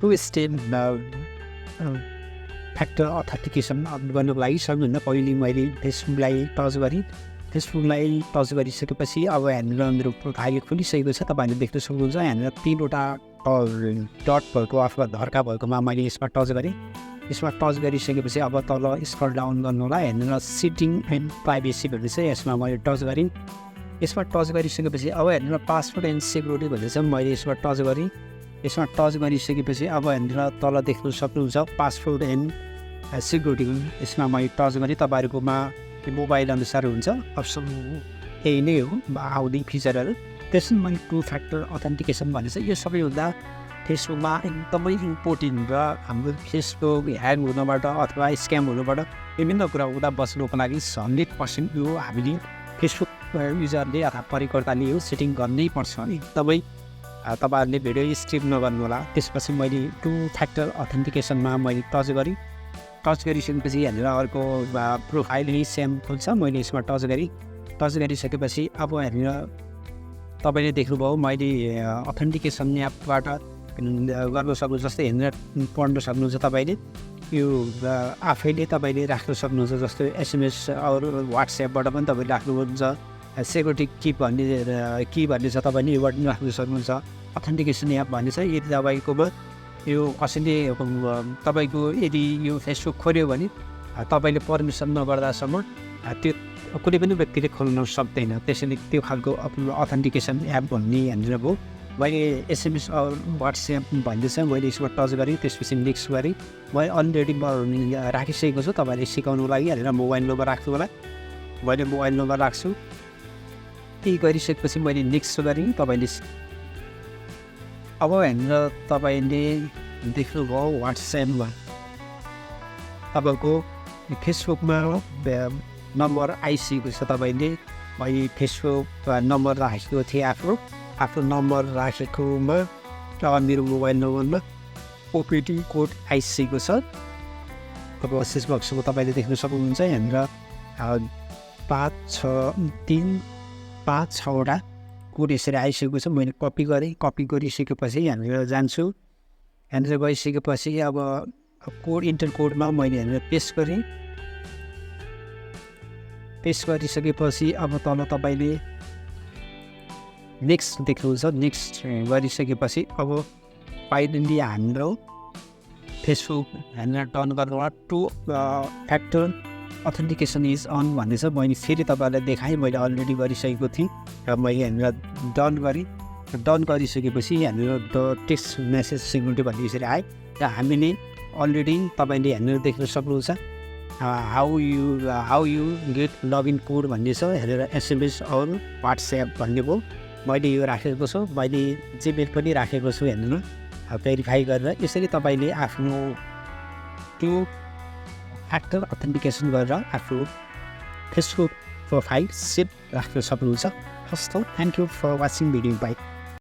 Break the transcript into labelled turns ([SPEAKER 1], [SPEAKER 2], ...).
[SPEAKER 1] To step factor authentication गर्नुको लागि सबैभन्दा पहिले मैले फेसबुकलाई टच गरेँ। फेसबुकलाई टच गरिसकेपछि अब यहाँनिर मेरो प्रोफाइल खुलिसकेको छ। तपाईँहरूले देख्न सक्नुहुन्छ यहाँनिर 3वटा डट भएको अथवा धर्का भएकोमा मैले यसमा टच गरेँ। यसमा टच गरिसकेपछि अब तल स्क्रल डाउन गर्नु होला। यहाँनिर सेटिङ एन्ड प्राइभेसी भन्ने छ, यसमा मैले टच गरेँ। यसमा टच गरिसकेपछि अब यहाँनिर पासवर्ड एन्ड सेक्युरिटी भन्ने छ, मैले यसमा टच गरेँ। यसमा टच गरिसकेपछि अब यहाँनिर तल देख्न सक्नुहुन्छ पासवर्ड एन्ड सेक्युरिटी, यसमा मैले टच गरेँ। तपाईँहरूकोमा मोबाइल अनुसार हुन्छ, अप्सन यही नै हो आउने फिचरहरू। त्यसमा मैले 2 फ्याक्टर अथेन्टिकेसन भन्ने छ। यो सबैभन्दा फेसबुकमा एकदमै इम्पोर्टेन्ट र हाम्रो फेसबुक ह्याक हुनबाट अथवा स्क्याम हुनबाट विभिन्न कुरा हुँदा बस्नुको लागि 100% यो हामीले फेसबुक युजरले अथवा प्रयोगकर्ताले यो सेटिङ गर्नै पर्छ। एकदमै तपाईँहरूले भिडियो स्किप नगर्नु होला। त्यसपछि मैले 2 फ्याक्टर अथेन्टिकेसनमा मैले टच गरेँ। टच गरिसकेपछि यहाँनिर अर्को प्रोफाइल सेम खुल्छ, मैले यसमा टच गरेँ। टच गरिसकेपछि अब यहाँनिर तपाईँले देख्नुभयो मैले अथेन्टिकेसन एपबाट गर्न सक्नु, जस्तै यहाँनिर पढ्न सक्नुहुन्छ। तपाईँले यो आफैले तपाईँले राख्न सक्नुहुन्छ, जस्तै एसएमएस अरू वाट्सएपबाट पनि तपाईँले राख्नुहुन्छ। सेक्युरिटी की भन्ने छ, तपाईँले योबाट पनि राख्न सक्नुहुन्छ। अथेन्टिकेसन एप भन्ने छ, यदि तपाईँकोमा यो कसैले तपाईँको यदि यो फेसबुक खोल्यो भने तपाईँले पर्मिसन नगर्दासम्म त्यो कुनै पनि व्यक्तिले खोल्न सक्दैन। त्यसैले त्यो खालको अथेन्टिकेसन एप भन्ने यहाँनिर भयो। मैले एसएमएस वाट्सएप भन्ने छ, मैले यसमा टच गरेँ। त्यसपछि नेक्स्ट गरेँ। मैले अलरेडी राखिसकेको छु, तपाईँले सिकाउनुको लागि यहाँनिर मोबाइल नम्बर राख्नु होला। मैले मोबाइल नम्बर राख्छु। त्यही गरिसकेपछि मैले नेक्स्ट गरेँ। तपाईँले अब यहाँनिर तपाईँले देख्नुभयो वाट्सएपमा तपाईँको फेसबुकमा नम्बर आइसकेको छ। तपाईँले मैले फेसबुक नम्बर राखेको थिएँ, आफ्नो नम्बर राखेकोमा मेरो मोबाइल नम्बरमा ओपिटी कोड आइसकेको छ। अब मेसेज बक्समा तपाईँले देख्न सक्नुहुन्छ यहाँनिर 5-6वटा कोड यसरी आइसकेको छ। मैले कपी गरेँ। कपी गरिसकेपछि यहाँनिर जान्छु। यहाँनिर गइसकेपछि अब कोड इन्टर कोडमा मैले यहाँनिर पेस्ट गरेँ। पेस्ट गरिसकेपछि अब तल तपाईँले नेक्स्ट देख्नुहुन्छ। नेक्स्ट गरिसकेपछि अब फाइनली हाम्रो फेसबुक यहाँनिर टर्न गर्नुमा 2 फ्याक्टर अथेन्टिकेसन इज अन भन्ने छ। मैले फेरि तपाईँहरूलाई देखाएँ, मैले अलरेडी गरिसकेको थिएँ र मैले यहाँनिर डन गरेँ। डन गरिसकेपछि यहाँनिर द टेक्स्ट मेसेज सेक्युरिटी भन्ने यसरी आयो र हामीले अलरेडी तपाईँले यहाँनिर देख्न सक्नुहुन्छ how you get login code भन्ने छ। हेरेर एसएमएस अरू वाट्सएप भन्ने भयो। मैले यो राखेको छु, मैले जिमेल पनि राखेको छु। हेर्नु भेरिफाई गरेर यसरी तपाईँले आफ्नो त्यो फ्याक्टर अथेन्टिकेसन गरेर आफ्नो फेसबुक प्रोफाइल सेभ राख्न सक्नुहुन्छ। हस् त, thank you for watching video. By.